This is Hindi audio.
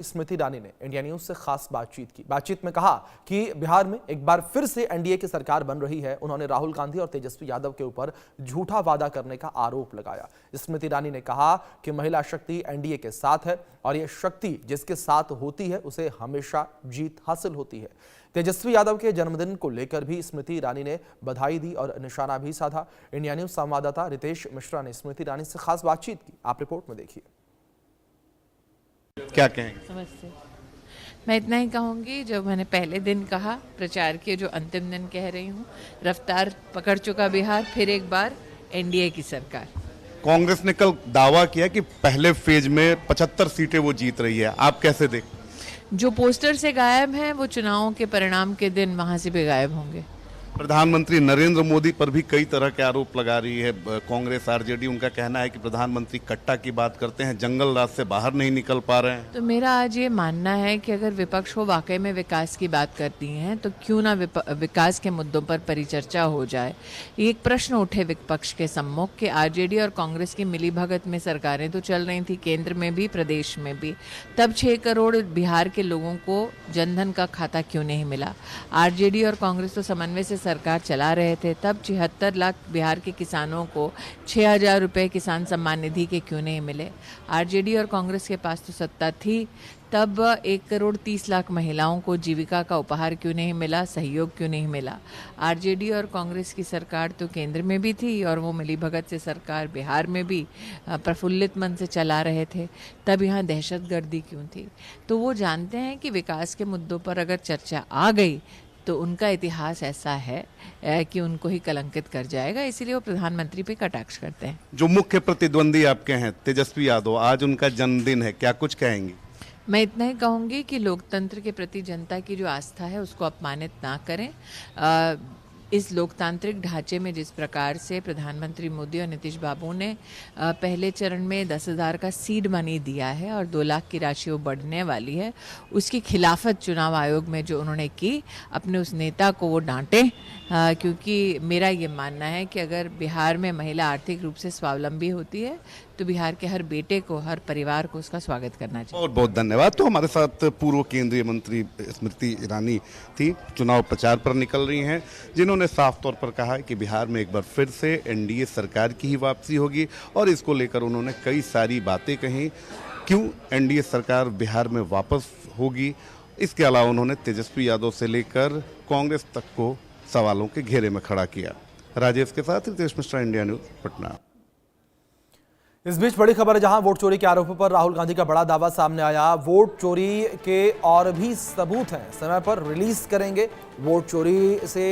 स्मृति ईरानी ने इंडिया न्यूज से खास बातचीत की। बातचीत में कहा कि बिहार में एक बार फिर से एनडीए की सरकार बन रही है। उन्होंने राहुल गांधी और तेजस्वी यादव के ऊपर झूठा वादा करने का आरोप लगाया। स्मृति ईरानी ने कहा कि महिला शक्ति एनडीए के साथ है और यह शक्ति जिसके साथ होती है उसे हमेशा जीत हासिल होती है। तेजस्वी यादव के जन्मदिन को लेकर भी स्मृति ईरानी ने बधाई दी और निशाना भी साधा। इंडिया न्यूज संवाददाता रितेश मिश्रा ने स्मृति ईरानी से खास बातचीत की। आप रिपोर्ट में देखिए। क्या कहेंगे? नमस्ते। मैं इतना ही कहूँगी, जो मैंने पहले दिन कहा, प्रचार के जो अंतिम दिन कह रही हूँ, रफ्तार पकड़ चुका बिहार, फिर एक बार एनडीए की सरकार। कांग्रेस ने कल दावा किया कि पहले फेज में 75 सीटें वो जीत रही है, आप कैसे देख? जो पोस्टर से गायब हैं वो चुनावों के परिणाम के दिन वहाँ से भी गायब होंगे। प्रधानमंत्री नरेंद्र मोदी पर भी कई तरह के आरोप लगा रही है कांग्रेस आरजेडी। उनका कहना है कि प्रधानमंत्री कट्टा की बात करते हैं, जंगल राज से बाहर नहीं निकल पा रहे हैं। तो मेरा आज ये मानना है कि अगर विपक्ष को वाकई में विकास की बात करती हैं तो क्यों ना विकास के मुद्दों पर परिचर्चा हो जाए। एक प्रश्न उठे विपक्ष के सम्मुख कि आरजेडी और कांग्रेस की मिलीभगत में सरकारें तो चल रही थी, केंद्र में भी प्रदेश में भी, तब 6 करोड़ बिहार के लोगों को जनधन का खाता क्यों नहीं मिला? आरजेडी और कांग्रेस तो समन्वय से सरकार चला रहे थे, तब 76 लाख बिहार के किसानों को 6000 रुपये किसान सम्मान निधि के क्यों नहीं मिले? आरजेडी और कांग्रेस के पास तो सत्ता थी, तब 1 करोड़ 30 लाख महिलाओं को जीविका का उपहार क्यों नहीं मिला, सहयोग क्यों नहीं मिला? आरजेडी और कांग्रेस की सरकार तो केंद्र में भी थी और वो मिलीभगत से सरकार बिहार में भी प्रफुल्लित मन से चला रहे थे, तब यहाँ दहशतगर्दी क्यों थी? तो वो जानते हैं कि विकास के मुद्दों पर अगर चर्चा आ गई तो उनका इतिहास ऐसा है कि उनको ही कलंकित कर जाएगा, इसीलिए वो प्रधानमंत्री पे कटाक्ष करते हैं। जो मुख्य प्रतिद्वंदी आपके हैं तेजस्वी यादव, आज उनका जन्मदिन है, क्या कुछ कहेंगी? मैं इतना ही कहूँगी कि लोकतंत्र के प्रति जनता की जो आस्था है उसको अपमानित ना करें। इस लोकतांत्रिक ढांचे में जिस प्रकार से प्रधानमंत्री मोदी और नीतीश बाबू ने पहले चरण में 10,000 का सीड मनी दिया है और 2 लाख की राशि वो बढ़ने वाली है, उसकी खिलाफत चुनाव आयोग में जो उन्होंने की, अपने उस नेता को वो डांटें, क्योंकि मेरा ये मानना है कि अगर बिहार में महिला आर्थिक रूप से स्वावलंबी होती है तो बिहार के हर बेटे को, हर परिवार को उसका स्वागत करना चाहिए। बहुत बहुत धन्यवाद। तो हमारे साथ पूर्व केंद्रीय मंत्री स्मृति ईरानी थी, चुनाव प्रचार पर निकल रही हैं, जिन्होंने साफ तौर पर कहा है कि बिहार में एक बार फिर से एनडीए सरकार की ही वापसी होगी और इसको लेकर उन्होंने कई सारी बातें कही, क्यों एनडीए सरकार बिहार में वापस होगी। इसके अलावा उन्होंने तेजस्वी यादव से लेकर कांग्रेस तक को सवालों के घेरे में खड़ा किया। राजेश के साथ रितेश मिश्रा, इंडिया न्यूज, पटना। इस बीच बड़ी खबर है, जहां वोट चोरी के आरोपों पर राहुल गांधी का बड़ा दावा सामने आया। वोट चोरी के और भी सबूत हैं, समय पर रिलीज करेंगे। वोट चोरी से